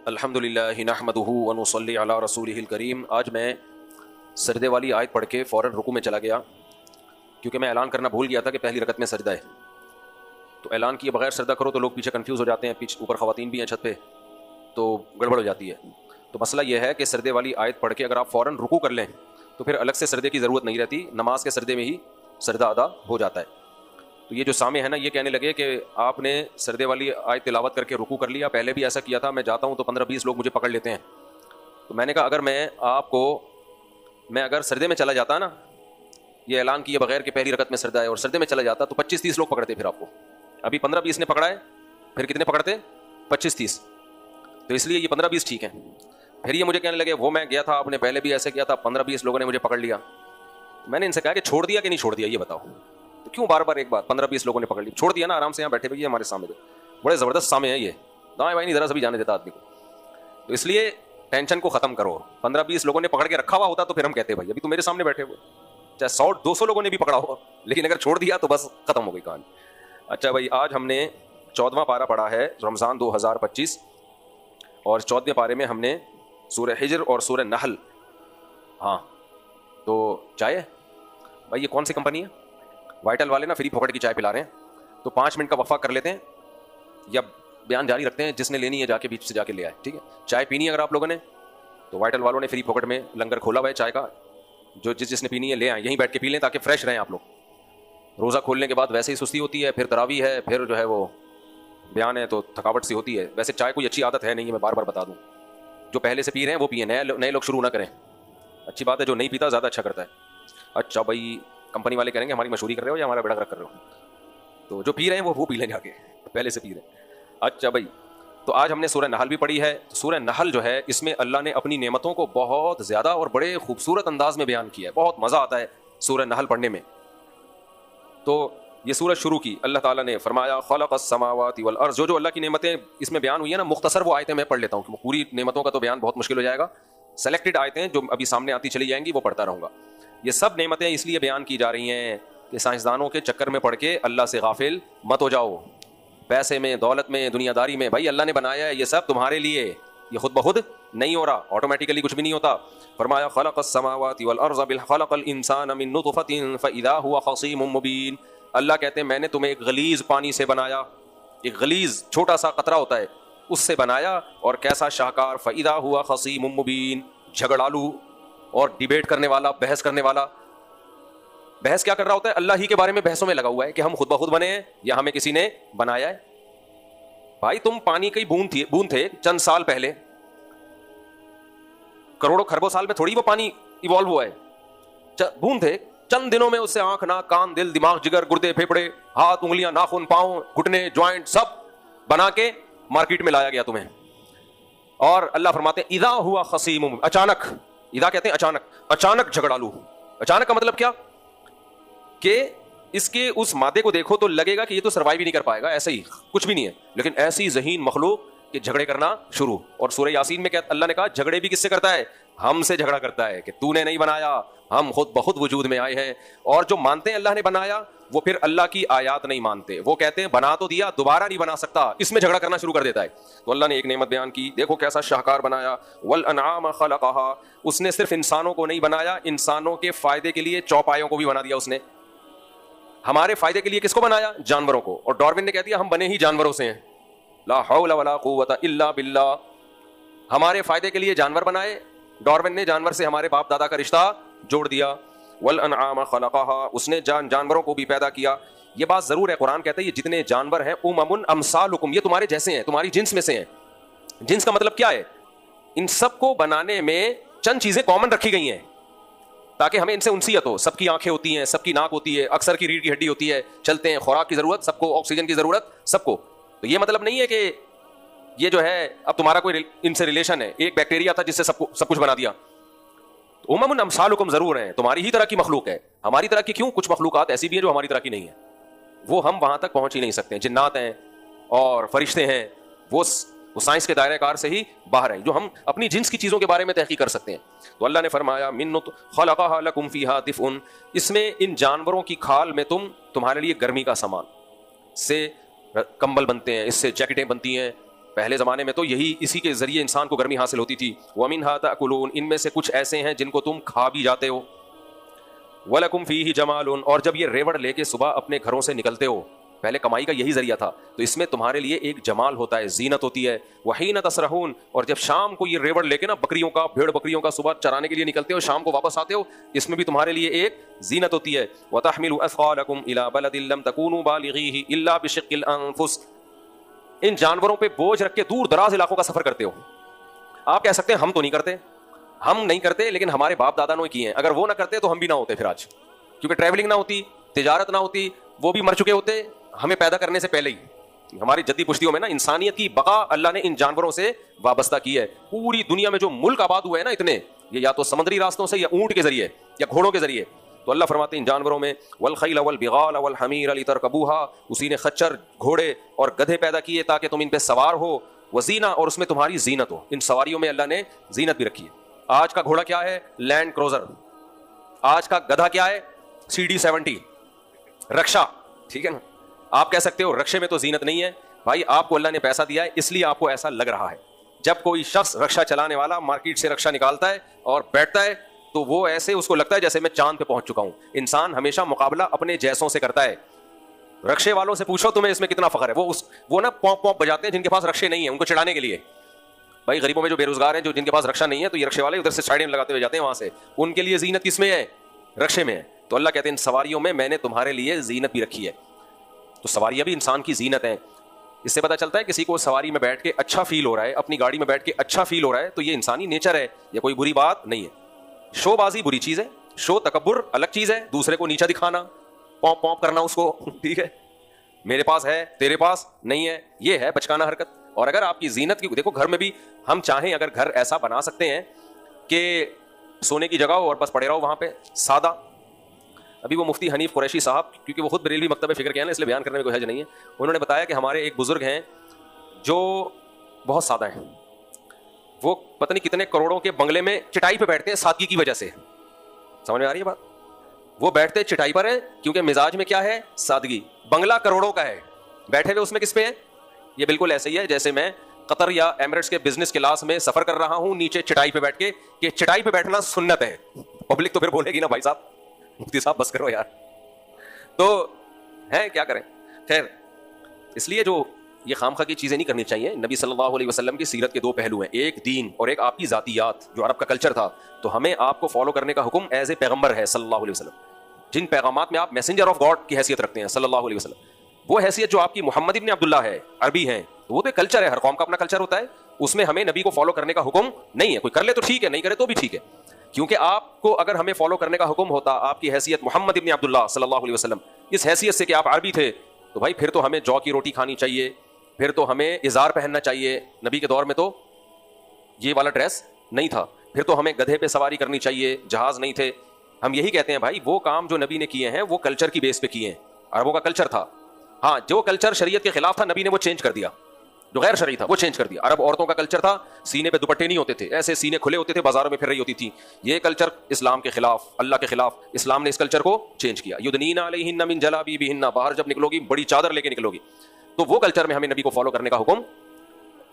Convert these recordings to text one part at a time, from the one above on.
الحمدللہ نحمدہ ونصلی علی رسولہ الکریم۔ آج میں سجدے والی آیت پڑھ کے فوراً رکوع میں چلا گیا، کیونکہ میں اعلان کرنا بھول گیا تھا کہ پہلی رکعت میں سجدہ ہے۔ تو اعلان کیے بغیر سجدہ کرو تو لوگ پیچھے کنفیوز ہو جاتے ہیں، پیچھے اوپر خواتین بھی ہیں چھت پہ، تو گڑبڑ ہو جاتی ہے۔ تو مسئلہ یہ ہے کہ سجدے والی آیت پڑھ کے اگر آپ فوراً رکوع کر لیں تو پھر الگ سے سجدے کی ضرورت نہیں رہتی، نماز کے سجدے میں ہی سجدہ ادا ہو جاتا ہے۔ تو یہ جو سامع ہے نا، یہ کہنے لگے کہ آپ نے سجدے والی آیت تلاوت کر کے رکوع کر لیا، پہلے بھی ایسا کیا تھا، میں جاتا ہوں تو 15-20 لوگ مجھے پکڑ لیتے ہیں۔ تو میں نے کہا اگر اگر سجدے میں چلا جاتا نا، یہ اعلان کیے بغیر کہ پہلی رکعت میں سجدہ ہے، اور سجدے میں چلا جاتا تو 25-30 لوگ پکڑتے پھر آپ کو۔ ابھی 15-20 نے پکڑا ہے، پھر کتنے پکڑتے؟ 25-30۔ تو اس لیے یہ 15-20 ٹھیک ہے۔ پھر یہ مجھے کہنے لگے وہ میں گیا تھا، آپ نے پہلے بھی ایسے کیا تھا، 15-20 لوگوں نے مجھے پکڑ لیا۔ میں نے ان سے کہا کہ چھوڑ دیا کہ نہیں چھوڑ دیا یہ بتاؤ، تو کیوں بار بار ایک بات 15-20 لوگوں نے پکڑ لی؟ چھوڑ دیا نا، آرام سے یہاں بیٹھے ہوئے ہمارے سامنے، بڑے زبردست سامنے ہیں یہ، دائیں بائیں نہیں ذرا سا بھی جانے دیتا آدمی کو۔ تو اس لیے ٹینشن کو ختم کرو۔ 15-20 لوگوں نے پکڑ کے رکھا ہوا ہوتا تو پھر ہم کہتے بھائی ابھی تو میرے سامنے بیٹھے ہوئے، چاہے 100-200 لوگوں نے بھی پکڑا ہوا، لیکن اگر چھوڑ دیا تو بس ختم ہو گئی کہانی۔ اچھا بھائی، آج ہم نے 14واں پارہ پڑھا ہے، رمضان 2025، اور 14ویں پارے میں ہم نے سورہ حجر اور سورہ نحل۔ ہاں تو چائے بھائی، یہ کون سی کمپنی ہے؟ وائٹل والے نا فری پھوکٹ کی چائے پلا رہے ہیں، تو 5 منٹ کا وقفہ کر لیتے ہیں یا بیان جاری رکھتے ہیں، جس نے لینی ہے جا کے بیچ سے جا کے لے آئے، ٹھیک ہے؟ چائے پینی ہے اگر آپ لوگوں نے تو وائٹل والوں نے فری پھوکٹ میں لنگر کھولا ہوا ہے چائے کا، جو جس نے پینی ہے لے آئیں، یہیں بیٹھ کے پی لیں تاکہ فریش رہیں آپ لوگ۔ روزہ کھولنے کے بعد ویسے ہی سستی ہوتی ہے، پھر تراویح ہے، پھر جو ہے وہ بیان ہے، تو تھکاوٹ سی ہوتی ہے۔ ویسے چائے کوئی اچھی عادت ہے نہیں ہے، میں بار بار بتا دوں، جو پہلے سے پی رہے ہیں وہ پئیں، نئے لوگ شروع نہ کریں، اچھی بات ہے، جو نہیں پیتا زیادہ اچھا کرتا ہے۔ اچھا بھائی، کمپنی والے کریں گے ہماری مشہوری کر رہے ہو یا ہمارا بیڑا گرک کر رہے ہو؟ تو جو پی رہے ہیں وہ پی لیں جا کے، پہلے سے پی رہے ہیں۔ اچھا بھائی، تو آج ہم نے سورہ نحل بھی پڑھی ہے۔ سورہ نحل جو ہے، اس میں اللہ نے اپنی نعمتوں کو بہت زیادہ اور بڑے خوبصورت انداز میں بیان کیا ہے، بہت مزہ آتا ہے سورہ نحل پڑھنے میں۔ تو یہ سورج شروع کی، اللہ تعالیٰ نے فرمایا خلق السماوات والارض، جو اللہ کی نعمتیں اس میں بیان ہوئی ہیں نا، مختصر وہ آیتیں میں پڑھ لیتا ہوں، کہ پوری نعمتوں کا تو بیان بہت مشکل ہو جائے گا، سلیکٹڈ آیتیں جو ابھی سامنے آتی چلی جائیں گی وہ پڑھتا رہوں گا۔ یہ سب نعمتیں اس لیے بیان کی جا رہی ہیں کہ سائنسدانوں کے چکر میں پڑھ کے اللہ سے غافل مت ہو جاؤ، پیسے میں، دولت میں، دنیا داری میں۔ بھائی اللہ نے بنایا ہے یہ سب تمہارے لیے، یہ خود بخود نہیں ہو رہا، آٹومیٹیکلی کچھ بھی نہیں ہوتا۔ فرمایا خلق السماوات والارض خلق الانسان من نطفۃ فاذا هو خصیم مبین۔ اللہ کہتے ہیں میں نے تمہیں ایک غلیظ پانی سے بنایا، ایک غلیظ چھوٹا سا قطرہ ہوتا ہے اس سے بنایا، اور کیسا شاہکار، فاذا هو خصیم مبین، جھگڑالو اور ڈیبیٹ کرنے والا، بحث کرنے والا۔ بحث کیا کر رہا ہوتا ہے؟ اللہ ہی کے بارے میں بحثوں میں لگا ہوا ہے کہ ہم خود بخود بنے ہیں یا ہمیں کسی نے بنایا ہے۔ بھائی تم پانی کی بوند تھے چند سال پہلے، کروڑوں خربوں سال میں تھوڑی وہ پانی ایوالو ہوا ہے، بوند تھے، چند دنوں میں اس سے آنکھ، ناک، کان، دل، دماغ، جگر، گردے، پھیپھڑے، ہاتھ، انگلیاں، ناخن، پاؤں، گھٹنے، جوائنٹ سب بنا کے مارکیٹ میں لایا گیا تمہیں۔ اور اللہ فرماتے ہیں اذا ہوا خصیم، اچانک، اذا کہتے ہیں اچانک جھگڑالو۔ اچانک کا مطلب کیا؟ کہ اس کے اس مادے کو دیکھو تو لگے گا کہ یہ تو سروائیو ہی نہیں کر پائے گا، ایسے ہی کچھ بھی نہیں ہے، لیکن ایسی ذہین مخلوق کہ جھگڑے کرنا شروع۔ اور سورہ یاسین میں اللہ نے کہا جھگڑے بھی کس سے کرتا ہے؟ ہم سے جھگڑا کرتا ہے، کہ تو نے نہیں بنایا، ہم خود بخود وجود میں آئے ہیں۔ اور جو مانتے ہیں اللہ نے بنایا، وہ پھر اللہ کی آیات نہیں مانتے، وہ کہتے ہیں بنا تو دیا، دوبارہ نہیں بنا سکتا، اس میں جھگڑا کرنا شروع کر دیتا ہے۔ تو اللہ نے ایک نعمت بیان کی، دیکھو کیسا شاہکار بنایا، والانعام خلقہا، اس نے صرف انسانوں کو نہیں بنایا، انسانوں کے فائدے کے لیے چوپایوں کو بھی بنا دیا اس نے۔ ہمارے فائدے کے لیے کس کو بنایا؟ جانوروں کو۔ اور ڈارون نے کہہ دیا ہم بنے ہی جانوروں سے ہیں، لا حول ولا قوت الا باللہ۔ ہمارے فائدے کے لیے جانور بنائے ڈارون نے، جانور سے ہمارے باپ دادا کا رشتہ جوڑ دیا۔ والانعام خلقہا، اس نے جانوروں کو بھی پیدا کیا۔ یہ بات ضرور ہے، قرآن کہتا ہے یہ جتنے جانور ہیں امم امثالکم، یہ تمہارے جیسے ہیں، تمہاری جنس میں سے ہیں۔ جنس کا مطلب کیا ہے؟ ان سب کو بنانے میں چند چیزیں کامن رکھی گئی ہیں تاکہ ہمیں ان سے انسیت ہو۔ سب کی آنکھیں ہوتی ہیں، سب کی ناک ہوتی ہے، اکثر کی ریڑھ کی ہڈی ہوتی ہے، چلتے ہیں، خوراک کی ضرورت سب کو، آکسیجن کی ضرورت سب کو۔ تو یہ مطلب نہیں ہے کہ یہ جو ہے اب تمہارا کوئی ان سے ریلیشن ہے، ایک بیکٹیریا تھا جس سے سب کچھ بنا دیا۔ امم امثالکم ضرور ہیں، تمہاری ہی طرح کی مخلوق ہے، ہماری طرح کی کیوں، کچھ مخلوقات ایسی بھی ہیں جو ہماری طرح کی نہیں ہیں، وہ ہم وہاں تک پہنچ ہی نہیں سکتے ہیں۔ جنات ہیں اور فرشتے ہیں، وہ سائنس کے دائرہ کار سے ہی باہر ہیں، جو ہم اپنی جنس کی چیزوں کے بارے میں تحقیق کر سکتے ہیں۔ تو اللہ نے فرمایا من خلقها لکم فیہا دفء، اس میں ان جانوروں کی کھال میں تمہارے لیے گرمی کا سامان، سے کمبل بنتے ہیں، اس سے جیکٹیں بنتی ہیں، پہلے زمانے میں تو یہی اسی کے ذریعے انسان کو گرمی حاصل ہوتی تھی. وَمِنْهَا تَأْكُلُونَ, ان میں سے کچھ ایسے ہیں جن کو تم کھا بھی جاتے ہو. وَلَكُمْ فِيهِ جَمَالٌ, اور جب یہ ریوڑ لے کے صبح اپنے گھروں سے نکلتے ہو, پہلے کمائی کا یہی ذریعہ تھا, تو اس میں تمہارے لیے ایک جمال ہوتا ہے, زینت ہوتی ہے. وَحِينَ تَسْرَحُونَ, اور جب شام کو یہ ریوڑ لے کے نا بکریوں کا, بھیڑ بکریوں کا صبح چرانے کے لیے نکلتے ہو, شام کو واپس آتے ہو, اس میں بھی تمہارے لیے ایک زینت ہوتی ہے. وَتَحْمِلُ أَثْقَالَكُمْ إِلَىٰ بَلَدٍ لَّمْ تَكُونُوا بَالِغِيهِ إِلَّا بِشِقِّ الْأَنفُسِ, ان جانوروں پہ بوجھ رکھ کے دور دراز علاقوں کا سفر کرتے ہو. آپ کہہ سکتے ہیں ہم تو نہیں کرتے, ہم نہیں کرتے, لیکن ہمارے باپ دادا نے کیے ہیں. اگر وہ نہ کرتے تو ہم بھی نہ ہوتے پھر آج, کیونکہ ٹریولنگ نہ ہوتی, تجارت نہ ہوتی, وہ بھی مر چکے ہوتے ہمیں پیدا کرنے سے پہلے ہی. ہماری جدی پشتیوں میں نا انسانیت کی بقا اللہ نے ان جانوروں سے وابستہ کی ہے. پوری دنیا میں جو ملک آباد ہوئے ہیں نا اتنے, یہ یا تو سمندری راستوں سے یا اونٹ کے ذریعے یا گھوڑوں کے ذریعے. تو اللہ فرماتے ہیں ان جانوروں میں والخیل والبغال والحمیر لترکبوها, اسی نے خچر, گھوڑے اور گدھے پیدا کیے تاکہ تم ان پہ سوار ہو. وزینہ, اور اس میں تمہاری زینت ہو. ان سواریوں میں اللہ نے زینت بھی رکھی ہے. آج کا گھوڑا کیا ہے؟ Land Cruiser. آج کا گدھا کیا ہے؟ CD70 رکشا, ٹھیک ہے نا. آپ کہہ سکتے ہو رکشے میں تو زینت نہیں ہے. بھائی آپ کو اللہ نے پیسہ دیا ہے اس لیے آپ کو ایسا لگ رہا ہے. جب کوئی شخص رکشا چلانے والا مارکیٹ سے رکشا نکالتا ہے اور بیٹھتا ہے تو وہ ایسے اس کو لگتا ہے جیسے میں چاند پہ پہنچ چکا ہوں. انسان ہمیشہ مقابلہ اپنے جیسوں سے کرتا ہے. رکشے والوں سے پوچھو تمہیں اس میں کتنا فخر ہے. وہ نا پونپ پونپ بجاتے ہیں جن کے پاس رکشے نہیں ہیں, ان کو چڑھانے کے لیے. بھائی غریبوں میں جو بے روزگار ہیں, جو جن کے پاس رکشا نہیں ہے, تو یہ رکشے والے ادھر سے سائڈیں لگاتے ہوئے جاتے ہیں وہاں سے. ان کے لیے زینت کس میں ہے؟ رکشے میں ہے. تو اللہ کہتے ہیں ان سواریوں میں میں نے تمہارے لیے زینت بھی رکھی ہے. تو سواریاں بھی انسان کی زینت ہیں. اس سے پتہ چلتا ہے کسی کو سواری میں بیٹھ کے اچھا فیل ہو رہا ہے, اپنی گاڑی میں بیٹھ کے اچھا فیل ہو رہا ہے, تو یہ انسانی نیچر ہے, یہ کوئی بری بات نہیں ہے. شو بازی بری چیز ہے, شو تکبر الگ چیز ہے, دوسرے کو نیچا دکھانا, پونپ پونپ کرنا اس کو, ٹھیک ہے, میرے پاس ہے تیرے پاس نہیں ہے, یہ ہے بچکانہ حرکت. اور اگر آپ کی زینت کی, دیکھو گھر میں بھی ہم چاہیں اگر گھر ایسا بنا سکتے ہیں کہ سونے کی جگہ ہو اور بس پڑے رہو وہاں پہ سادہ. ابھی وہ مفتی حنیف قریشی صاحب, کیونکہ وہ خود بریلوی مکتب فکر کے ہیں نا, اس لیے بیان کرنے میں کوئی حرج نہیں ہے, انہوں نے بتایا کہ ہمارے ایک بزرگ ہیں جو بہت سادہ ہیں. وہ پتہ نہیں کتنے کروڑوں کے بنگلے میں چٹائی پہ بیٹھتے ہیں سادگی کی وجہ سے. سمجھ میں آ رہی ہے بات؟ وہ بیٹھتے چٹائی پر ہیں کیونکہ مزاج میں کیا ہے؟ سادگی. بنگلہ کروڑوں کا ہے, بیٹھے ہوئے اس میں کس پہ ہے؟ یہ بالکل ایسے ہی ہے جیسے میں قطر یا ایمریٹس کے بزنس کلاس میں سفر کر رہا ہوں نیچے چٹائی پہ بیٹھ کے, کہ چٹائی پہ بیٹھنا سنت ہے. پبلک تو پھر بولے گی نا بھائی صاحب, مفتی صاحب بس کرو یار. تو ہے کیا کریں. خیر, اس لیے جو یہ خامخواہ کی چیزیں نہیں کرنی چاہیے. نبی صلی اللہ علیہ وسلم کی سیرت کے دو پہلو ہیں, ایک دین اور ایک آپ کی ذاتیات, جو عرب کا کلچر تھا. تو ہمیں آپ کو فالو کرنے کا حکم ایز اے پیغمبر ہے صلی اللہ علیہ وسلم. جن پیغامات میں آپ میسنجر آف گاڈ کی حیثیت رکھتے ہیں صلی اللہ علیہ وسلم, وہ حیثیت جو آپ کی محمد ابن عبداللہ ہے, عربی ہیں, وہ تو کلچر ہے, ہر قوم کا اپنا کلچر ہوتا ہے. اس میں ہمیں نبی کو فالو کرنے کا حکم نہیں ہے. کوئی کر لے تو ٹھیک ہے, نہیں کرے تو بھی ٹھیک ہے. کیونکہ آپ کو اگر ہمیں فالو کرنے کا حکم ہوتا آپ کی حیثیت محمد ابن عبداللہ صلی اللہ علیہ وسلم, اس حیثیت سے کہ آپ عربی تھے, تو بھائی پھر تو ہمیں جو کی روٹی کھانی چاہیے, پھر تو ہمیں ازار پہننا چاہیے. نبی کے دور میں تو یہ والا ڈریس نہیں تھا. پھر تو ہمیں گدھے پہ سواری کرنی چاہیے, جہاز نہیں تھے. ہم یہی کہتے ہیں بھائی وہ کام جو نبی نے کیے ہیں وہ کلچر کی بیس پہ کیے ہیں. عربوں کا کلچر تھا, ہاں جو کلچر شریعت کے خلاف تھا نبی نے وہ چینج کر دیا, جو غیر شرعی تھا وہ چینج کر دیا. عرب عورتوں کا کلچر تھا سینے پہ دوپٹے نہیں ہوتے تھے, ایسے سینے کھلے ہوتے تھے, بازاروں میں پھر رہی ہوتی تھی. یہ کلچر اسلام کے خلاف, اللہ کے خلاف. اسلام نے اس کلچر کو چینج کیا. یدنین علیہن من جلابیبہن, باہر جب نکلو گی بڑی چادر لے کے نکلو گی. تو وہ کلچر میں ہمیں نبی کو فالو کرنے کا حکم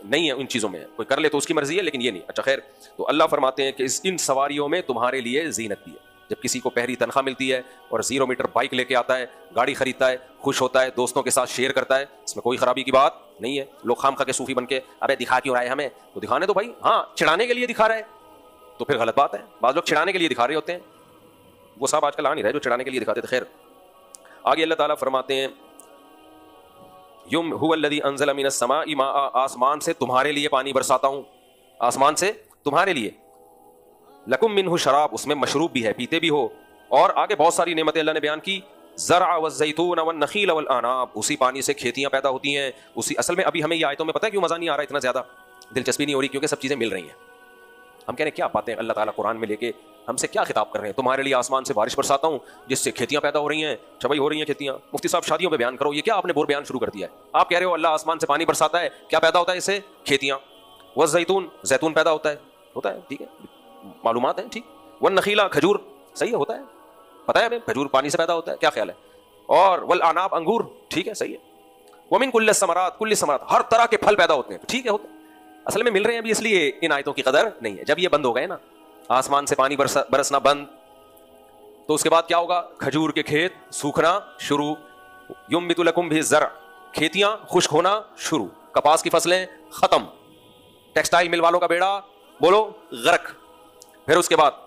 نہیں ہے. ان چیزوں میں کوئی کر لے تو اس کی مرضی ہے, لیکن یہ نہیں. اچھا خیر, تو اللہ فرماتے ہیں کہ ان سواریوں میں تمہارے لیے زینت بھی ہے. جب کسی کو پہلی تنخواہ ملتی ہے اور 0 میٹر بائک لے کے آتا ہے, گاڑی خریدتا ہے, خوش ہوتا ہے, دوستوں کے ساتھ شیئر کرتا ہے, اس میں کوئی خرابی کی بات نہیں ہے. لوگ خامخواہ کے صوفی بن کے ابے دکھا کیوں رہا ہے ہمیں, تو دکھانے دو بھائی. ہاں چڑھانے کے لیے دکھا رہا ہے تو پھر غلط بات ہے. بعض لوگ چڑھانے کے لیے دکھا رہے ہوتے ہیں, وہ صاحب آج کل آ نہیں رہے جو چڑھانے کے لیے دکھاتے تھے. خیر, آگے اللہ تعالیٰ فرماتے ہیں یم هو الذی انزل من السماء ماء, آسمان سے تمہارے لیے پانی برساتا ہوں, آسمان سے تمہارے لیے. لکم منہ شراب, اس میں مشروب بھی ہے, پیتے بھی ہو. اور آگے بہت ساری نعمتیں اللہ نے بیان کی. زرع والزیتون والنخیل والعناب, اسی پانی سے کھیتیاں پیدا ہوتی ہیں. اسی اصل میں ابھی ہمیں یہ آیتوں میں پتہ ہے کیوں مزہ نہیں آ رہا, اتنا زیادہ دلچسپی نہیں ہو رہی, کیونکہ سب چیزیں مل رہی ہیں. ہم کہہ رہے ہیں کیا باتیں اللہ تعالیٰ قرآن میں لے کے ہم سے کیا خطاب کر رہے ہیں. تمہارے لیے آسمان سے بارش برساتا ہوں جس سے کھیتیاں پیدا ہو رہی ہیں. چبئی ہو رہی ہیں کھیتیاں. مفتی صاحب شادیوں پہ بیان کرو, یہ کیا آپ نے بور بیان شروع کر دیا ہے. آپ کہہ رہے ہو اللہ آسمان سے پانی برساتا ہے, کیا پیدا ہوتا ہے اس سے؟ کھیتیاں. والزیتون, زیتون پیدا ہوتا ہے, ٹھیک ہے, معلومات ہیں, ٹھیک. والنخیل, کھجور, صحیح ہے, ہوتا ہے, پتہ ہے ہمیں کھجور پانی سے پیدا ہوتا ہے, کیا خیال ہے. اور والعناب, انگور, ٹھیک ہے, صحیح ہے. ومن کل ثمرات ہر طرح کے پھل پیدا ہوتے ہیں. ٹھیک ہے ہوتے ہیں, اصل میں مل رہے ہیں ابھی, اس لیے ان آیتوں کی قدر نہیں ہے. جب یہ بند ہو گئے نا, آسمان سے پانی برسنا بند, تو اس کے بعد کیا ہوگا؟ کھجور کے کھیت سوکھنا شروع, ینبت لکم بھی الزرع, کھیتیاں خشک ہونا شروع, کپاس کی فصلیں ختم, ٹیکسٹائل مل والوں کا بیڑا بولو غرق. پھر اس کے بعد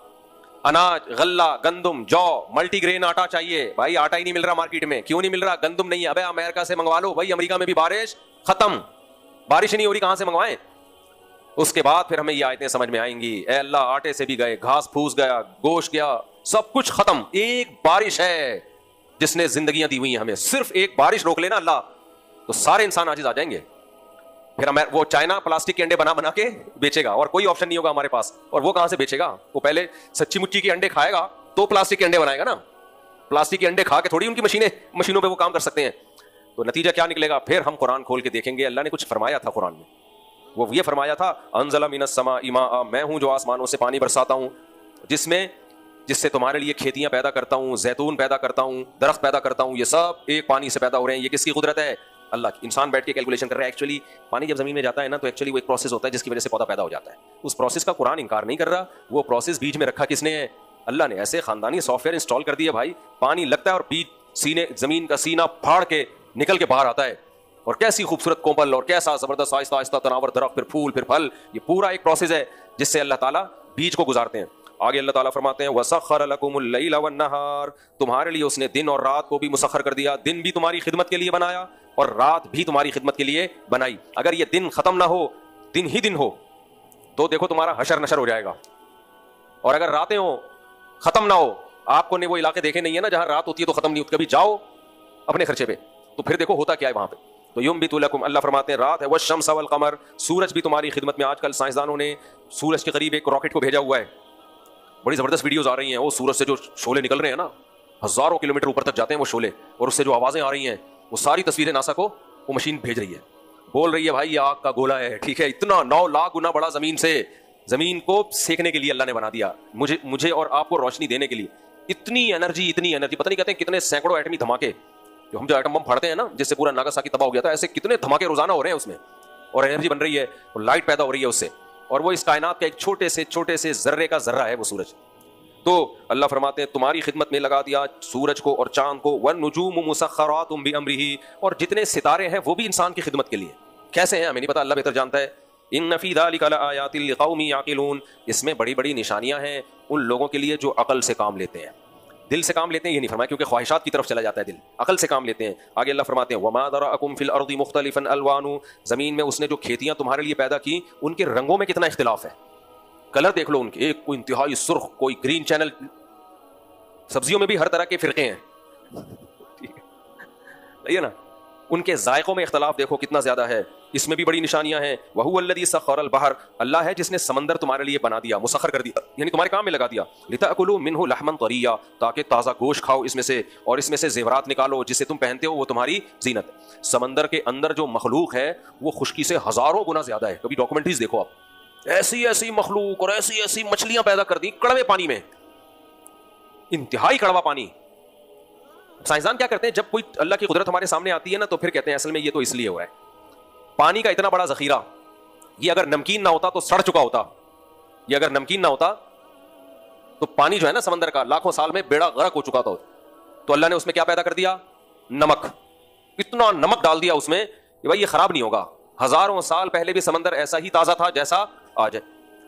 اناج, غلہ, گندم, جو, ملٹی گرین آٹا چاہیے. بھائی آٹا ہی نہیں مل رہا مارکیٹ میں, کیوں نہیں مل رہا؟ گندم نہیں ہے. ابے امریکہ سے منگوا لو. بھائی امریکہ میں بھی بارش ختم, بارش نہیں ہو رہی, کہاں سے منگوائیں؟ اس کے بعد پھر ہمیں یہ آیتیں سمجھ میں آئیں گی, اے اللہ آٹے سے بھی گئے, گھاس پھوس گیا, گوشت گیا, سب کچھ ختم. ایک بارش ہے جس نے زندگیاں دی ہوئی ہیں ہمیں, صرف ایک بارش روک لینا اللہ, تو سارے انسان عاجز آ جائیں گے. پھر وہ چائنا پلاسٹک کے انڈے بنا کے بیچے گا, اور کوئی آپشن نہیں ہوگا ہمارے پاس. اور وہ کہاں سے بیچے گا؟ وہ پہلے سچی مچی کے انڈے کھائے گا تو پلاسٹک کے انڈے بنائے گا نا. پلاسٹک کے انڈے کھا کے تھوڑی ان کی مشینوں پہ وہ کام کر سکتے ہیں. تو نتیجہ کیا نکلے گا؟ پھر ہم قرآن کھول کے دیکھیں گے, اللہ نے کچھ فرمایا تھا قرآن میں. وہ یہ فرمایا تھا, انزل من السماء ماء, میں ہوں جو آسمانوں سے پانی برساتا ہوں, جس سے تمہارے لیے کھیتیاں پیدا کرتا ہوں, زیتون پیدا کرتا ہوں, درخت پیدا کرتا ہوں. یہ سب ایک پانی سے پیدا ہو رہے ہیں. یہ کس کی قدرت ہے؟ اللہ کی. انسان بیٹھ کے کیلکولیشن کر رہا ہے. ایکچولی پانی جب زمین میں جاتا ہے نا, تو ایکچولی وہ ایک پروسیس ہوتا ہے جس کی وجہ سے پودا پیدا ہو جاتا ہے. اس پروسیس کا قرآن انکار نہیں کر رہا. وہ پروسیس بیچ میں رکھا کس نے ہے؟ اللہ نے. ایسے خاندانی سافٹ ویئر انسٹال کر دیا بھائی, پانی لگتا ہے اور بیچ زمین کا سینہ پھاڑ کے نکل کے باہر آتا ہے. اور کیسی خوبصورت کومل اور کیسا زبردست آہستہ آہستہ تناور درخت, پھر پھول, پھر پھل. یہ پورا ایک پروسیس ہے جس سے اللہ تعالیٰ بیج کو گزارتے ہیں. آگے اللہ تعالیٰ فرماتے ہیں وَسَخَّرَ لَكُمُ اللَّيْلَ وَالنَّهَارَ, تمہارے لیے اس نے دن اور رات کو بھی مسخر کر دیا. دن بھی تمہاری خدمت کے لیے بنایا اور رات بھی تمہاری خدمت کے لیے بنائی. اگر یہ دن ختم نہ ہو, دن ہی دن ہو, تو دیکھو تمہارا حشر نشر ہو جائے گا. اور اگر راتیں ہوں ختم نہ ہو, آپ کو نے وہ علاقے دیکھے نہیں ہے نا جہاں رات ہوتی ہے تو ختم نہیں ہوتی, کبھی جاؤ اپنے خرچے پہ, تو پھر دیکھو ہوتا کیا ہے وہاں پہ. تو ینبت لکم, اللہ فرماتے ہیں رات ہے, والشمس والقمر, سورج بھی تمہاری خدمت میں. آج کل سائنسدانوں نے سورج کے قریب ایک راکٹ کو بھیجا ہوا ہے. بڑی زبردست ویڈیوز آ رہی ہیں. وہ سورج سے جو شعلے نکل رہے ہیں نا, ہزاروں کلومیٹر اوپر تک جاتے ہیں وہ شعلے, اور اس سے جو آوازیں آ رہی ہیں, وہ ساری تصویریں ناسا کو وہ مشین بھیج رہی ہے. بول رہی ہے بھائی یہ آگ کا گولا ہے, ٹھیک ہے, اتنا 9 لاکھ گنا بڑا زمین سے. زمین کو سیکنے کے لیے اللہ نے بنا دیا, مجھے اور آپ کو روشنی دینے کے لیے. اتنی انرجی, پتہ نہیں کہتے ہیں کتنے سینکڑوں ایٹمی دھماکے, جو ہم جو ایٹم بم پھاڑتے ہیں نا جس سے پورا ناگاساکی تباہ ہو گیا تھا, ایسے کتنے دھماکے روزانہ ہو رہے ہیں اس میں, اور انرجی بن رہی ہے, اور لائٹ پیدا ہو رہی ہے اس سے. اور وہ اس کائنات کا ایک چھوٹے سے ذرے کا ذرہ ہے وہ سورج. تو اللہ فرماتے ہیں تمہاری خدمت میں لگا دیا سورج کو اور چاند کو. والنجوم مسخرات بامرہ, اور جتنے ستارے ہیں وہ بھی انسان کی خدمت کے لیے. کیسے ہیں ہمیں نہیں پتا, اللہ بہتر جانتا ہے. ان فی ذلک لآیات لقوم یعقلون, اس میں بڑی بڑی نشانیاں ہیں ان لوگوں کے لیے جو عقل سے کام لیتے ہیں. دل سے کام لیتے ہیں یہ نہیں فرمایا, کیونکہ خواہشات کی طرف چلا جاتا ہے دل. عقل سے کام لیتے ہیں. آگے اللہ فرماتے ہیں وما ذرأکم فی الارض مختلفا الوان, زمین میں اس نے جو کھیتیاں تمہارے لیے پیدا کی ان کے رنگوں میں کتنا اختلاف ہے. کلر دیکھ لو ان کے, ایک کوئی انتہائی سرخ, کوئی گرین چینل. سبزیوں میں بھی ہر طرح کے فرقے ہیں, ٹھیک ہے نا. ان کے ذائقوں میں اختلاف دیکھو کتنا زیادہ ہے, اس میں بھی بڑی نشانیاں ہیں. وَهُوَ الَّذِي سَخَّرَ الْبَحْرَ, اللہ ہے جس نے سمندر تمہارے لیے بنا دیا, مسخر کر دیا, یعنی تمہارے کام میں لگا دیا. لِتَأْكُلُوا مِنْهُ لَحْمًا طَرِيًّا, تاکہ تازہ گوشت کھاؤ اس میں سے, اور اس میں سے زیورات نکالو جسے تم پہنتے ہو, وہ تمہاری زینت. سمندر کے اندر جو مخلوق ہے وہ خشکی سے ہزاروں گنا زیادہ ہے. کبھی ڈاکومنٹریز دیکھو آپ, ایسی مخلوق اور ایسی مچھلیاں پیدا کر دی کڑوے پانی میں, انتہائی کڑوا پانی. سائنسدان کیا کرتے ہیں, جب کوئی اللہ کی قدرت ہمارے سامنے آتی ہے نا, تو پھر کہتے ہیں اصل میں یہ تو اس لیے ہوا ہے. پانی کا اتنا بڑا ذخیرہ, یہ اگر نمکین نہ ہوتا تو سڑ چکا ہوتا. یہ اگر نمکین نہ ہوتا تو پانی جو ہے نا سمندر کا لاکھوں سال میں بیڑا غرق ہو چکا تھا. تو اللہ نے اس میں کیا پیدا کر دیا؟ نمک. اتنا نمک ڈال دیا اس میں کہ بھائی یہ خراب نہیں ہوگا. ہزاروں سال پہلے بھی سمندر ایسا ہی تازہ تھا جیسا آج ہے.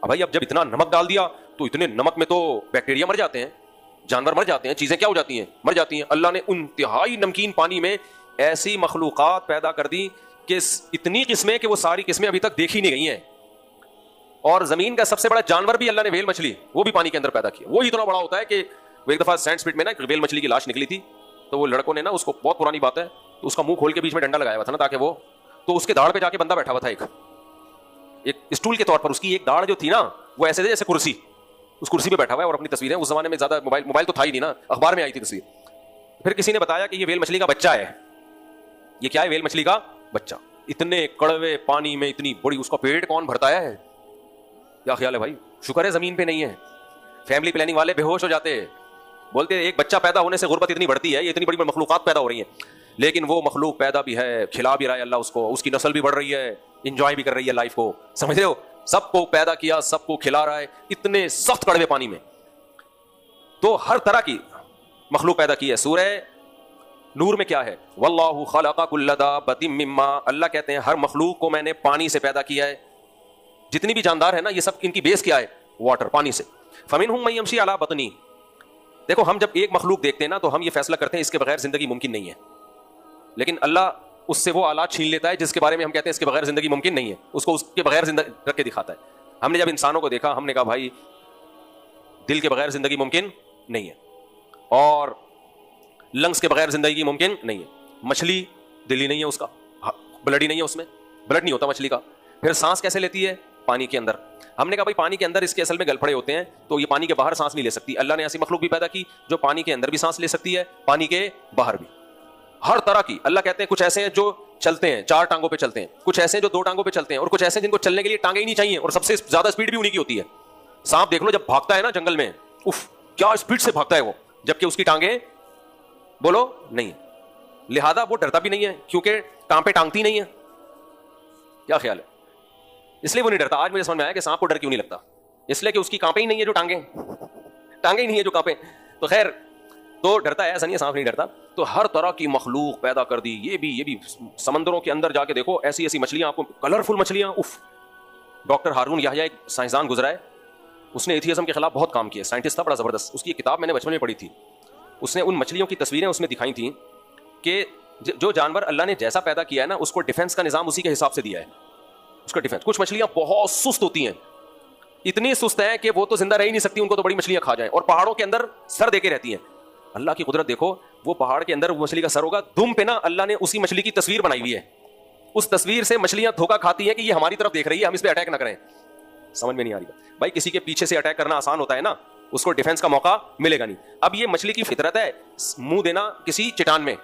اب بھائی اب جب اتنا نمک ڈال دیا تو اتنے نمک میں تو بیکٹیریا مر جاتے ہیں, جانور مر جاتے ہیں, چیزیں کیا ہو جاتی ہیں, مر جاتی ہیں. اللہ نے انتہائی نمکین پانی میں ایسی مخلوقات پیدا کر دی کہ اتنی قسمیں کہ وہ ساری قسمیں ابھی تک دیکھی نہیں گئی ہیں. اور زمین کا سب سے بڑا جانور بھی اللہ نے ویل مچھلی, وہ بھی پانی کے اندر پیدا کیا. وہ اتنا بڑا ہوتا ہے کہ وہ ایک دفعہ سینڈ سپٹ میں نا ویل مچھلی کی لاش نکلی تھی, تو وہ لڑکوں نے نا اس کو, بہت پرانی بات ہے, تو اس کا منہ کھول کے بیچ میں ڈنڈا لگایا ہوا تھا نا تاکہ وہ, تو اس کے داڑھ پہ جا کے بندہ بیٹھا ہوا تھا ایک اسٹول کے طور پر. اس کی ایک داڑھ جو تھی نا وہ ایسے تھے جیسے کرسی, اس کرسی پہ بیٹھا ہوا ہے اور اپنی تصویریں. اس زمانے میں زیادہ موبائل تو تھا ہی نہیں نا, اخبار میں آئی تھی تصویر. پھر کسی نے بتایا کہ یہ ویل مچھلی کا بچہ ہے. یہ کیا ہے؟ ویل مچھلی کا بچہ. اتنے کڑوے پانی میں اتنی بڑی, اس کا پیٹ کون بھرتا ہے؟ کیا خیال ہے بھائی؟ شکر ہے زمین پہ نہیں ہے. فیملی پلاننگ والے بے ہوش ہو جاتے, بولتے ایک بچہ پیدا ہونے سے غربت اتنی بڑھتی ہے, یہ اتنی بڑی مخلوقات پیدا ہو رہی ہیں. لیکن وہ مخلوق پیدا بھی ہے, کھلا بھی رہا ہے اللہ اس کو, اس کی نسل بھی بڑھ رہی ہے, انجوائے بھی کر رہی ہے لائف کو, سمجھ رہے ہو, سب کو پیدا کیا, سب کو کھلا رہا ہے اتنے سخت کڑوے پانی میں. تو ہر طرح کی مخلوق پیدا کی ہے. سورہ نور میں کیا ہے, واللہ خلق کل دابۃ مما, اللہ کہتے ہیں ہر مخلوق کو میں نے پانی سے پیدا کیا ہے. جتنی بھی جاندار ہے نا یہ سب ان کی بیس کیا ہے, واٹر, پانی سے. فمنہم من یمشی علی بطنہ, دیکھو ہم جب ایک مخلوق دیکھتے ہیں نا تو ہم یہ فیصلہ کرتے ہیں اس کے بغیر زندگی ممکن نہیں ہے, لیکن اللہ اس سے وہ آلات چھین لیتا ہے جس کے بارے میں ہم کہتے ہیں اس کے بغیر زندگی ممکن نہیں ہے, اس کو اس کے بغیر زندگی رکھ کے دکھاتا ہے. ہم نے جب انسانوں کو دیکھا ہم نے کہا بھائی دل کے بغیر زندگی ممکن نہیں ہے, اور لنگس کے بغیر زندگی ممکن نہیں ہے. مچھلی دل ہی نہیں ہے اس کا, بلڈ ہی نہیں ہے اس میں, بلڈ نہیں ہوتا مچھلی کا. پھر سانس کیسے لیتی ہے, پانی کے اندر. ہم نے کہا بھائی پانی کے اندر اس کے اصل میں گلپھڑے ہوتے ہیں تو یہ پانی کے باہر سانس نہیں لے سکتی. اللہ نے ایسی مخلوق بھی پیدا کی جو پانی کے اندر بھی سانس لے سکتی ہے, پانی کے باہر بھی, ہر طرح کی. اللہ کہتے ہیں کچھ ایسے ہیں جو چلتے ہیں 4 ٹانگوں پہ چلتے ہیں, کچھ ایسے ہیں جو 2 ٹانگوں پہ چلتے ہیں, اور کچھ ایسے ہیں جن کو چلنے کے لیے ٹانگیں ہی نہیں چاہیے, اور سب سے زیادہ اسپیڈ بھی انہیں کی ہوتی ہے. سانپ دیکھ لو جب بھاگتا ہے نا جنگل میں, اف کیا اسپیڈ سے بھاگتا ہے وہ, جبکہ اس کی ٹانگیں بولو نہیں, لہذا وہ ڈرتا بھی نہیں ہے کیونکہ ٹانگ پہ ٹانگتی نہیں ہے. کیا خیال ہے, اس لیے وہ نہیں ڈرتا. آج مجھے سمجھ میں آیا کہ سانپ کو ڈر کیوں نہیں لگتا, اس لیے کہ اس کی کانپیں ہی نہیں ہے جو ٹانگیں ہی نہیں ہے جو کانپیں. تو خیر تو ڈرتا ہے, ایسا نہیں ہے سانپ نہیں ڈرتا. تو ہر طرح کی مخلوق پیدا کر دی. یہ بھی سمندروں کے اندر جا کے دیکھو ایسی ایسی مچھلیاں آپ کو, کلرفل مچھلیاں. اف, ڈاکٹر ہارون یحییٰ ایک سائنسدان گزرا ہے, اس نے ایتھیزم کے خلاف بہت کام کیا, سائنٹسٹ تھا بڑا زبردست. اس کی کتاب میں نے بچپن میں پڑھی تھی. اس نے ان مچھلیوں کی تصویریں اس میں دکھائی تھیں کہ جو جانور اللہ نے جیسا پیدا کیا ہے نا اس کو ڈیفینس کا نظام اسی کے حساب سے دیا ہے, اس کا ڈیفینس. کچھ مچھلیاں بہت سست ہوتی ہیں, اتنی سست ہیں کہ وہ تو زندہ رہ ہی نہیں سکتی, ان کو تو بڑی مچھلیاں کھا جائیں, اور پہاڑوں کے اندر سر دے کے رہتی ہیں. اللہ کی قدرت دیکھو, وہ پہاڑ کے اندر وہ مچھلی کا سر ہوگا, دم پہ نا اللہ نے اسی مچھلی کی تصویر بنائی ہوئی ہے. اس تصویر سے مچھلیاں دھوکا کھاتی ہیں کہ یہ ہماری طرف دیکھ رہی ہے, ہم اس پہ اٹیک نہ کریں. سمجھ میں نہیں آ رہی بھائی, کسی کے پیچھے سے اٹیک کرنا آسان ہوتا ہے نا, اس کو ڈیفینس کا موقع ملے گا نہیں. اب یہ مچھلی کی فطرت ہے منہ دینا کسی چٹان میں,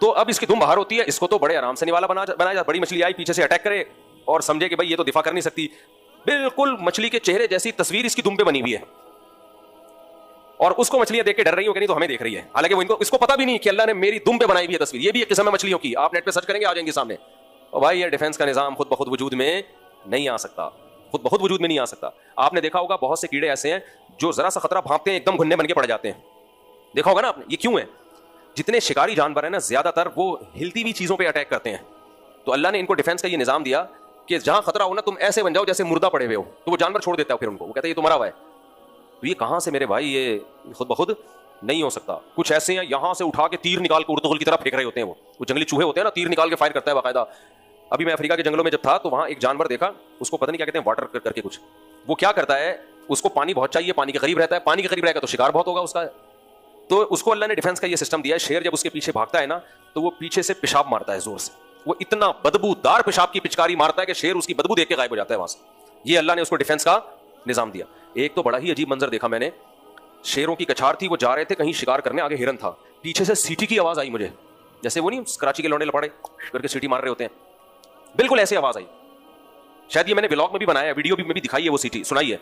تو اب اس کی دم باہر ہوتی ہے, اس کو تو بڑے آرام سے نوالا بنایا. بڑی مچھلی آئی پیچھے سے اٹیک کرے اور سمجھے کہ بھائی یہ تو دفاع کر نہیں سکتی, بالکل مچھلی کے چہرے جیسی تصویر اس کی دم پہ بنی ہوئی ہے, اور اس کو مچھلیاں دیکھ کے ڈر رہی ہو کہ نہیں تو ہمیں دیکھ رہی ہے, حالانکہ وہ اس کو پتا بھی نہیں کہ اللہ نے میری دم پہ بنائی ہوئی ہے تصویر. یہ بھی ایک قسم ہے مچھلیوں کی, آپ نیٹ پہ سرچ کریں گے آ جائیں گے سامنے. اور بھائی یہ ڈیفینس کا نظام خود بخود وجود میں نہیں آ سکتا, خود بخود وجود میں نہیں آ سکتا. آپ نے دیکھا ہوگا بہت سے کیڑے ایسے ہیں جو ذرا سا خطرہ بھانپتے ہیں ایک دم گھننے بن کے پڑ جاتے ہیں, دیکھا ہوگا نا آپ نے. یہ کیوں ہے, جتنے شکاری جانور ہیں نا زیادہ تر وہ ہلتی ہوئی چیزوں پہ اٹیک کرتے ہیں. تو اللہ نے ان کو ڈیفینس کا یہ نظام دیا کہ جہاں خطرہ ہو نا تم ایسے بن جاؤ جیسے مردہ پڑے ہوئے ہو, تو وہ جانور چھوڑ دیتا ہے پھر ان کو, وہ کہتا ہے یہ تو مرا ہوا ہے. تو یہ کہاں سے میرے بھائی, یہ خود بخود نہیں ہو سکتا. کچھ ایسے ہیں یہاں سے اٹھا کے تیر نکال کے ارطغرل کی طرف پھینک رہے ہوتے ہیں, وہ جنگلی چوہے ہوتے ہیں نا, تیر نکال کے فائر کرتا ہے باقاعدہ. ابھی میں افریقہ کے جنگلوں میں جب تھا تو وہاں ایک جانور دیکھا, اس کو پتہ نہیں کیا کہتے ہیں, واٹر کر کے کچھ. وہ کیا کرتا ہے, اس کو پانی بہت چاہیے, پانی کے قریب رہتا ہے, پانی کے قریب رہے گا تو شکار بہت ہوگا اس کا. تو اس کو اللہ نے ڈیفینس کا یہ سسٹم دیا ہے, شیر جب اس کے پیچھے بھاگتا ہے نا تو وہ پیچھے سے پیشاب مارتا ہے زور سے, وہ اتنا بدبو دار پیشاب کی پچکاری مارتا ہے کہ شیر اس کی بدبو دیکھ کے غائب ہو جاتا ہے وہاں سے. یہ اللہ نے اس کو ڈیفینس کا نظام دیا. ایک تو بڑا ہی عجیب منظر دیکھا میں نے, شیروں کی کچھار تھی, وہ جا رہے تھے کہیں شکار کرنے, آگے ہرن تھا, پیچھے سے سیٹی کی آواز آئی مجھے, جیسے وہ نہیں کراچی کے لونڈے لپاڑے کر کے سیٹی مار رہے ہوتے ہیں, بالکل ایسی آواز آئی. شاید یہ میں نے ولاگ میں بھی بنایا ہے, ویڈیو بھی میں بھی دکھائی ہے, وہ سیٹی سنائی ہے.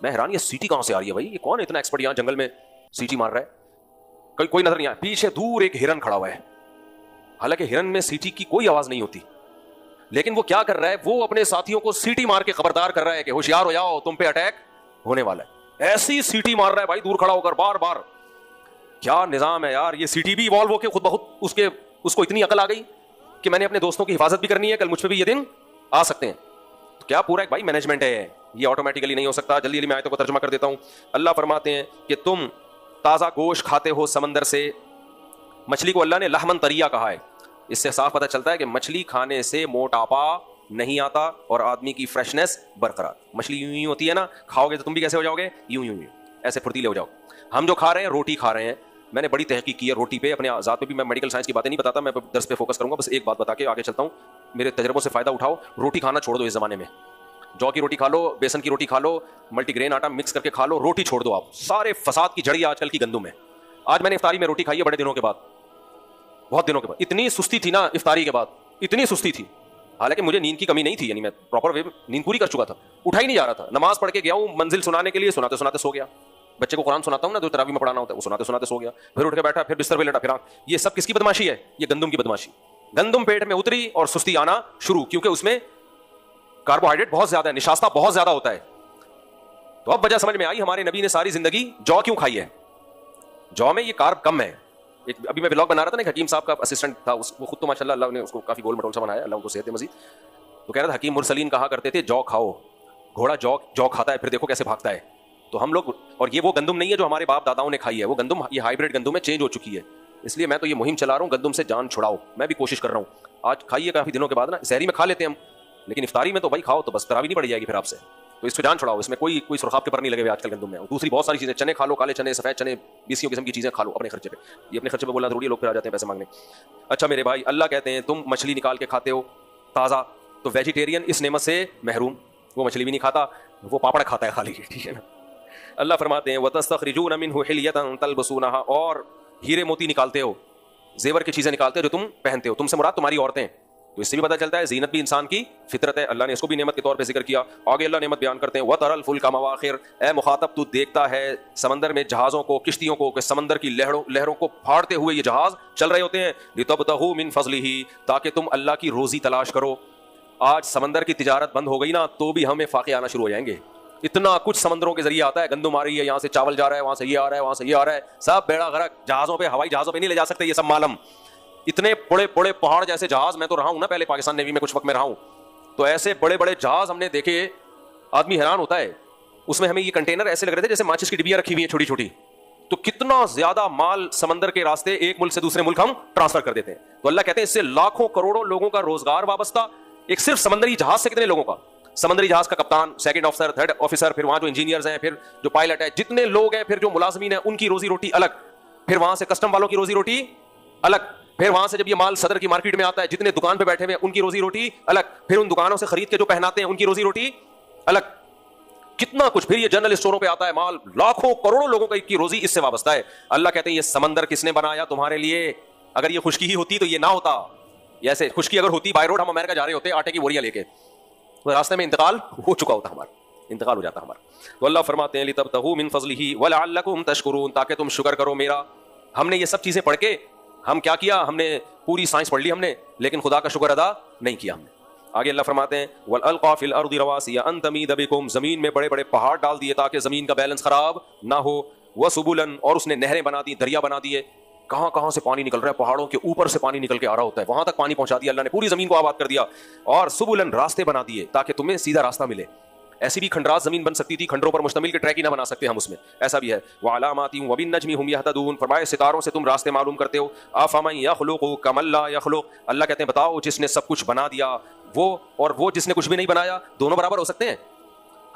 میں حیران, یہ سیٹی کہاں سے آ رہی ہے بھائی, یہ کون اتنا ایکسپرٹ یہاں جنگل میں سیٹی مار رہا ہے, کوئی نظر نہیں آیا. پیچھے دور ایک ہرن کھڑا ہوا ہے, حالانکہ ہرن میں سیٹی کی کوئی آواز نہیں ہوتی, لیکن وہ کیا کر رہا ہے, وہ اپنے ساتھیوں کو سیٹی مار کے خبردار کر رہا ہے کہ ہوشیار ہو جاؤ, تم پہ اٹیک ہونے والا ہے. ایسی سیٹی مار رہا ہے بھائی دور کھڑا ہو کر بار بار. کیا نظام ہے یار, یہ سیٹی بھی ایوالو ہو کے خود بخود اس کو اتنی عقل آ گئی کہ میں نے اپنے دوستوں کی حفاظت بھی کرنی ہے, کل مجھ پہ بھی یہ دن آ سکتے ہیں. تو کیا پورا ایک بھائی مینجمنٹ ہے, یہ آٹومیٹکلی نہیں ہو سکتا. جلدی میں آیتوں کو ترجمہ کر دیتا ہوں. اللہ فرماتے ہیں کہ تم تازہ گوشت کھاتے ہو سمندر سے. مچھلی کو اللہ نے لحمن طریہ کہا ہے, اس سے صاف پتہ چلتا ہے کہ مچھلی کھانے سے موٹاپا نہیں آتا اور آدمی کی فریشنس برقرار. مچھلی یوں ہی ہوتی ہے نا, کھاؤ گے تو تم بھی کیسے ہو جاؤ گے, یوں ایسے پھرتیلے ہو جاؤ. ہم جو کھا رہے ہیں روٹی کھا رہے ہیں, میں نے بڑی تحقیق کی ہے روٹی پہ, اپنے ذات پہ بھی. میں میڈیکل سائنس کی باتیں نہیں بتاتا, میں درس پہ فوکس کروں گا. بس ایک بات بتا کے آگے چلتا ہوں, میرے تجربوں سے فائدہ اٹھاؤ. روٹی کھانا چھوڑ دو اس زمانے میں. جو کی روٹی کھا لو, بیسن کی روٹی کھا لو, ملٹی گرین آٹا مکس کر کے کھا لو, روٹی چھوڑ دو آپ. سارے فساد کی جڑی آج کل کی گندم ہے. آج میں نے افطاری میں روٹی کھائی ہے بڑے دنوں کے بعد, بہت دنوں کے بعد. اتنی سستی تھی نا افطاری کے بعد, اتنی سستی تھی, حالانکہ مجھے نیند کی کمی نہیں تھی, یعنی میں پراپر وے نیند پوری کر چکا تھا, اٹھا ہی نہیں جا رہا تھا. نماز پڑھ کے گیا ہوں منزل سنانے کے لیے, سناتے سناتے سو گیا. بچے کو قرآن سناتا ہوں نا جو تراویح میں پڑھانا ہوتا ہے، وہ سناتے سناتے سو گیا، پھر اٹھ کے بیٹھا، پھر بستر پہ لیٹا، پھر یہ سب کس کی بدماشی ہے؟ یہ گندم کی بدماشی. گندم پیٹ میں اتری اور سستی آنا شروع، کیونکہ اس میں کاربوہائیڈریٹ بہت زیادہ ہے، نشاستہ بہت زیادہ ہوتا ہے. تو اب وجہ سمجھ میں آئی ہمارے نبی نے ساری زندگی جو کیوں کھائی ہے. جو میں یہ کارب کم ہے. ابھی میں ولاگ بنا رہا تھا نا، حکیم صاحب کا اسسٹنٹ تھا، وہ خود تو ماشاءاللہ اللہ نے اس کو کافی گول مٹول سا بنایا، اللہ ان کو صحت دے مزید. تو کہہ رہا تھا حکیم مرسلین کہا کرتے تھے جو کھاؤ، گھوڑا جو کھاتا ہے پھر دیکھو کیسے بھاگتا ہے. تو ہم لوگ، اور یہ وہ گندم نہیں ہے جو ہمارے باپ داداؤں نے کھائی ہے، وہ گندم یہ ہائیبریڈ گندم ہے، چینج ہو چکی ہے. اس لیے میں تو یہ مہم چلا رہا ہوں گندم سے جان چھڑاؤ. میں بھی کوشش کر رہا ہوں. آج کھائیے کافی دنوں کے بعد نا، سحری میں کھا لیتے ہیں ہم، لیکن افطاری میں تو بھائی کھاؤ تو بس تراویح نہیں پڑ جائے گی پھر آپ سے. تو اس کو جان چھڑاؤ، اس میں کوئی سرخاب کے پر نہیں لگے ہوئے آج کل گندم میں. دوسری بہت ساری چیزیں، چنے کھا لو، کالے چنے، سفید چنے، 20 قسم کی چیزیں کھا لو اپنے خرچے پہ. یہ اپنے خرچے پہ بولنا ضروری ہے، لوگ پھر آ جاتے ہیں پیسے مانگنے. اچھا میرے بھائی، اللہ کہتے ہیں تم مچھلی نکال کے کھاتے ہو تازہ، تو ویجیٹیرین اس نعمت سے محروم. وہ مچھلی بھی نہیں کھاتا، وہ پاپڑ کھاتا ہے خالی، ٹھیک ہے نا. اللہ فرماتے ہیں وَتَسْتَخْرِجُونَ مِنْهُ حِلْيَةً تَلْبَسُونَهَا، اور ہیرے موتی نکالتے ہو، زیور کی چیزیں نکالتے ہو جو تم پہنتے ہو. تم سے مراد تمہاری عورتیں. تو اس سے بھی پتہ چلتا ہے زینت بھی انسان کی فطرت ہے. اللہ نے اس کو بھی نعمت کے طور پہ ذکر کیا. آگے اللہ نعمت بیان کرتے ہیں وَتَرَى الْفُلْكَ مَوَاخِرَ، اے مخاطب تو دیکھتا ہے سمندر میں جہازوں کو، کشتیوں کو، کہ سمندر کی لہروں کو پھاڑتے ہوئے یہ جہاز چل رہے ہوتے ہیں. لِتَبْتَغُوا مِنْ فَضْلِهِ، تاکہ تم اللہ کی روزی تلاش کرو. آج سمندر کی تجارت بند ہو گئی نا تو بھی ہمیں فاقے آنا شروع ہو جائیں گے. اتنا کچھ سمندروں کے ذریعے آتا ہے، گندم آ رہی ہے، یہاں سے چاول جا رہا ہے، وہاں سے یہ آ رہا ہے، وہاں سے یہ آ رہا ہے، سب بیڑا غرق. جہازوں پہ، ہوائی جہازوں پہ نہیں لے جا سکتے یہ سب مالم. اتنے بڑے بڑے پہاڑ جیسے جہاز، میں تو رہا ہوں نا پہلے پاکستان نیوی میں کچھ وقت میں رہا ہوں، تو ایسے بڑے بڑے جہاز ہم نے دیکھے، آدمی حیران ہوتا ہے. اس میں ہمیں یہ کنٹینر ایسے لگ رہے تھے جیسے ماچس کی ڈبیاں رکھی ہوئی ہیں چھوٹی چھوٹی. تو کتنا زیادہ مال سمندر کے راستے ایک ملک سے دوسرے ملک ہم ٹرانسفر کر دیتے ہیں. تو اللہ کہتے ہیں اس سے لاکھوں کروڑوں لوگوں کا روزگار وابستہ. ایک صرف سمندری جہاز سے کتنے لوگوں کا، سمندری جہاز کا کپتان، سیکنڈ آفیسر، تھرڈ آفیسر، پھر وہاں جو انجینئرز ہیں، پھر جو پائلٹ ہے، جتنے لوگ ہیں، پھر جو ملازمین ہیں ان کی روزی روٹی الگ، پھر وہاں سے کسٹم والوں کی روزی روٹی الگ، پھر وہاں سے جب یہ مال صدر کی مارکیٹ میں آتا ہے جتنے دکان پہ بیٹھے ہوئے ان کی روزی روٹی الگ، پھر ان دکانوں سے خرید کے جو پہناتے ہیں ان کی روزی روٹی الگ. کتنا کچھ. پھر یہ جنرل اسٹوروں پہ آتا ہے مال، لاکھوں کروڑوں لوگوں کی روزی اس سے وابستہ ہے. اللہ کہتے ہیں یہ سمندر کس نے بنایا تمہارے لیے؟ اگر یہ خشکی ہی ہوتی تو یہ نہ ہوتا. ایسے خشکی اگر ہوتی، بائی روڈ ہم امریکہ جا رہے ہوتے آٹے کی بوریاں لے کے، تو راستے میں انتقال ہو چکا ہوتا، ہمارا انتقال ہو جاتا ہمارا. تو اللہ فرماتے ہیں لِتَبْتَغُوا مِنْ فَضْلِهِ وَلَعَلَّكُمْ تَشْكُرُونَ، تاکہ تم شکر کرو میرا. ہم نے یہ سب چیزیں پڑھ کے ہم کیا کیا؟ ہم نے پوری سائنس پڑھ لی ہم نے، لیکن خدا کا شکر ادا نہیں کیا ہم نے. آگے اللہ فرماتے ہیں وَأَلْقَى فِي الْأَرْضِ رَوَاسِيَ أَن تَمِيدَ بِكُمْ، زمین میں بڑے بڑے پہاڑ ڈال دیے تاکہ زمین کا بیلنس خراب نہ ہو. وَسُبُلًا، اور اس نے نہریں بنا دی، دریا بنا دیے. کہاں کہاں سے پانی نکل رہا ہے، پہاڑوں کے اوپر سے پانی نکل کے آ رہا ہوتا ہے، وہاں تک پانی پہنچا دیا اللہ نے، پوری زمین کو آباد کر دیا. اور سبلن، راستے بنا دیے تاکہ تمہیں سیدھا راستہ ملے. ایسی بھی کھنڈرات زمین بن سکتی تھی، کھنڈروں پر مشتمل کے ٹریک ہی نہ بنا سکتے ہم اس میں، ایسا بھی ہے. وعلامات وبالنجم هم يهتدون، فرمائے ستاروں سے تم راستے معلوم کرتے ہو. افمن يخلق كمن لا يخلق، اللہ کہتے ہیں بتاؤ جس نے سب کچھ بنا دیا وہ اور وہ جس نے کچھ بھی نہیں بنایا، دونوں برابر ہو سکتے ہیں؟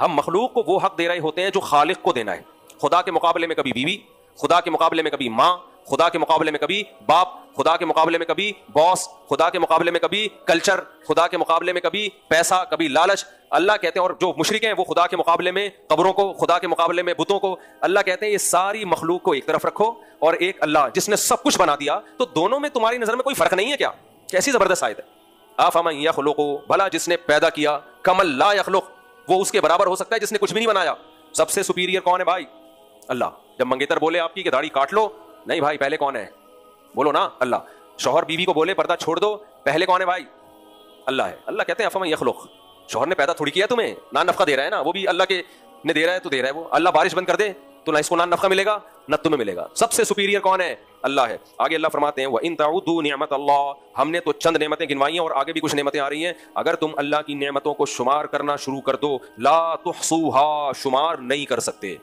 ہم مخلوق کو وہ حق دے رہے ہوتے ہیں جو خالق کو دینا ہے. خدا کے مقابلے میں کبھی بیوی، خدا کے مقابلے میں کبھی ماں، خدا کے مقابلے میں کبھی باپ، خدا کے مقابلے میں کبھی باس، خدا کے مقابلے میں کبھی کلچر، خدا کے مقابلے میں کبھی پیسہ، کبھی لالچ. اللہ کہتے ہیں، اور جو مشرک ہیں وہ خدا کے مقابلے میں قبروں کو، خدا کے مقابلے میں بتوں کو. اللہ کہتے ہیں یہ ساری مخلوق کو ایک طرف رکھو اور ایک اللہ جس نے سب کچھ بنا دیا. تو دونوں میں تمہاری نظر میں کوئی فرق نہیں ہے کیا؟ کیسی زبردست آیت ہے. افمن یخلق، بھلا جس نے پیدا کیا، کمن لا یخلق، وہ اس کے برابر ہو سکتا ہے جس نے کچھ بھی نہیں بنایا. سب سے سپیریئر کون ہے بھائی؟ اللہ. جب منگیتر بولے آپ کی کہ داڑھی کاٹ لو، نہیں بھائی پہلے کون ہے؟ بولو نا اللہ. شوہر بیوی کو بولے پردہ چھوڑ دو، پہلے کون ہے بھائی؟ اللہ ہے. اللہ کہتے ہیں افمن یخلق، شوہر نے پیدا تھوڑی کیا تمہیں، نان نفقہ دے رہا ہے نا، وہ بھی اللہ کے نے دے رہا ہے تو دے رہا ہے وہ. اللہ بارش بند کر دے تو نہ اس کو نان نفقہ ملے گا نہ تمہیں ملے گا. سب سے سپیریئر کون ہے؟ اللہ ہے. آگے اللہ فرماتے ہیں وَإِن تَعُدُّوا نِعْمَتَ اللَّهِ، ہم نے تو چند نعمتیں گنوائی ہیں اور آگے بھی کچھ نعمتیں آ رہی ہیں. اگر تم اللہ کی نعمتوں کو شمار کرنا شروع کر دو، لا تحصوها، شمار نہیں کر سکتے.